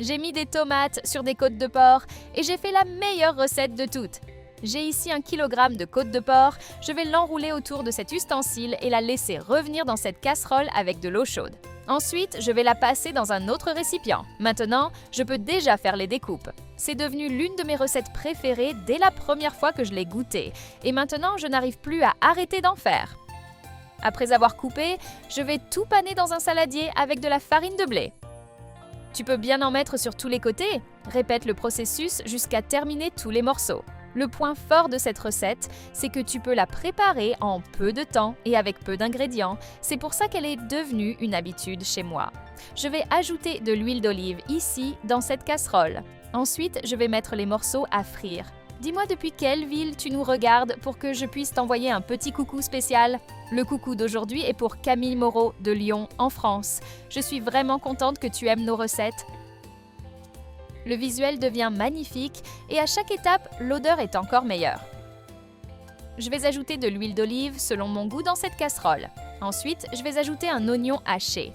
J'ai mis des tomates sur des côtes de porc et j'ai fait la meilleure recette de toutes. J'ai ici 1 kg de côte de porc, je vais l'enrouler autour de cet ustensile et la laisser revenir dans cette casserole avec de l'eau chaude. Ensuite, je vais la passer dans un autre récipient. Maintenant, je peux déjà faire les découpes. C'est devenu l'une de mes recettes préférées dès la première fois que je l'ai goûtée. Et maintenant, je n'arrive plus à arrêter d'en faire. Après avoir coupé, je vais tout paner dans un saladier avec de la farine de blé. Tu peux bien en mettre sur tous les côtés. Répète le processus jusqu'à terminer tous les morceaux. Le point fort de cette recette, c'est que tu peux la préparer en peu de temps et avec peu d'ingrédients. C'est pour ça qu'elle est devenue une habitude chez moi. Je vais ajouter de l'huile d'olive ici, dans cette casserole. Ensuite, je vais mettre les morceaux à frire. Dis-moi depuis quelle ville tu nous regardes pour que je puisse t'envoyer un petit coucou spécial. Le coucou d'aujourd'hui est pour Camille Moreau de Lyon, en France. Je suis vraiment contente que tu aimes nos recettes. Le visuel devient magnifique et à chaque étape, l'odeur est encore meilleure. Je vais ajouter de l'huile d'olive selon mon goût dans cette casserole. Ensuite, je vais ajouter un oignon haché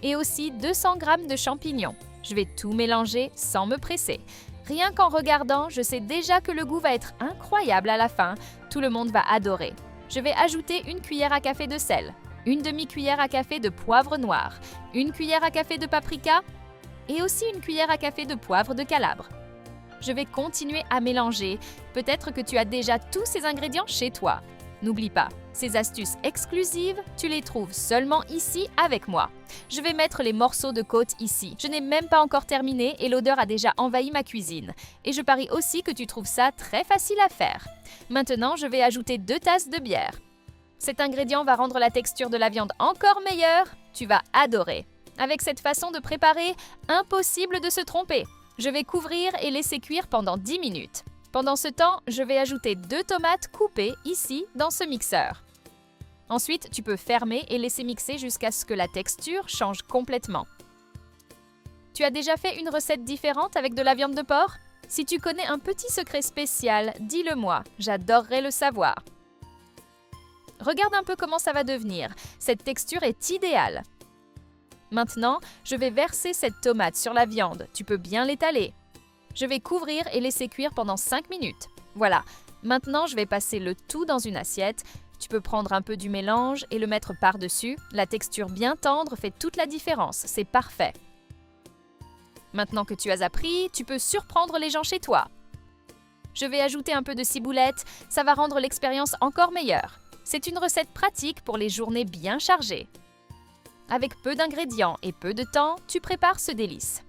et aussi 200 g de champignons. Je vais tout mélanger sans me presser. Rien qu'en regardant, je sais déjà que le goût va être incroyable à la fin. Tout le monde va adorer. Je vais ajouter 1 cuillère à café de sel, 1 demi-cuillère à café de poivre noir, 1 cuillère à café de paprika et aussi 1 cuillère à café de poivre de calabre. Je vais continuer à mélanger. Peut-être que tu as déjà tous ces ingrédients chez toi. N'oublie pas, ces astuces exclusives, tu les trouves seulement ici avec moi. Je vais mettre les morceaux de côte ici. Je n'ai même pas encore terminé et l'odeur a déjà envahi ma cuisine. Et je parie aussi que tu trouves ça très facile à faire. Maintenant, je vais ajouter 2 tasses de bière. Cet ingrédient va rendre la texture de la viande encore meilleure. Tu vas adorer. Avec cette façon de préparer, impossible de se tromper. Je vais couvrir et laisser cuire pendant 10 minutes. Pendant ce temps, je vais ajouter 2 tomates coupées ici dans ce mixeur. Ensuite, tu peux fermer et laisser mixer jusqu'à ce que la texture change complètement. Tu as déjà fait une recette différente avec de la viande de porc? Si tu connais un petit secret spécial, dis-le-moi, j'adorerais le savoir. Regarde un peu comment ça va devenir, cette texture est idéale. Maintenant, je vais verser cette tomate sur la viande, tu peux bien l'étaler. Je vais couvrir et laisser cuire pendant 5 minutes. Voilà, maintenant je vais passer le tout dans une assiette. Tu peux prendre un peu du mélange et le mettre par-dessus. La texture bien tendre fait toute la différence, c'est parfait. Maintenant que tu as appris, tu peux surprendre les gens chez toi. Je vais ajouter un peu de ciboulette, ça va rendre l'expérience encore meilleure. C'est une recette pratique pour les journées bien chargées. Avec peu d'ingrédients et peu de temps, tu prépares ce délice.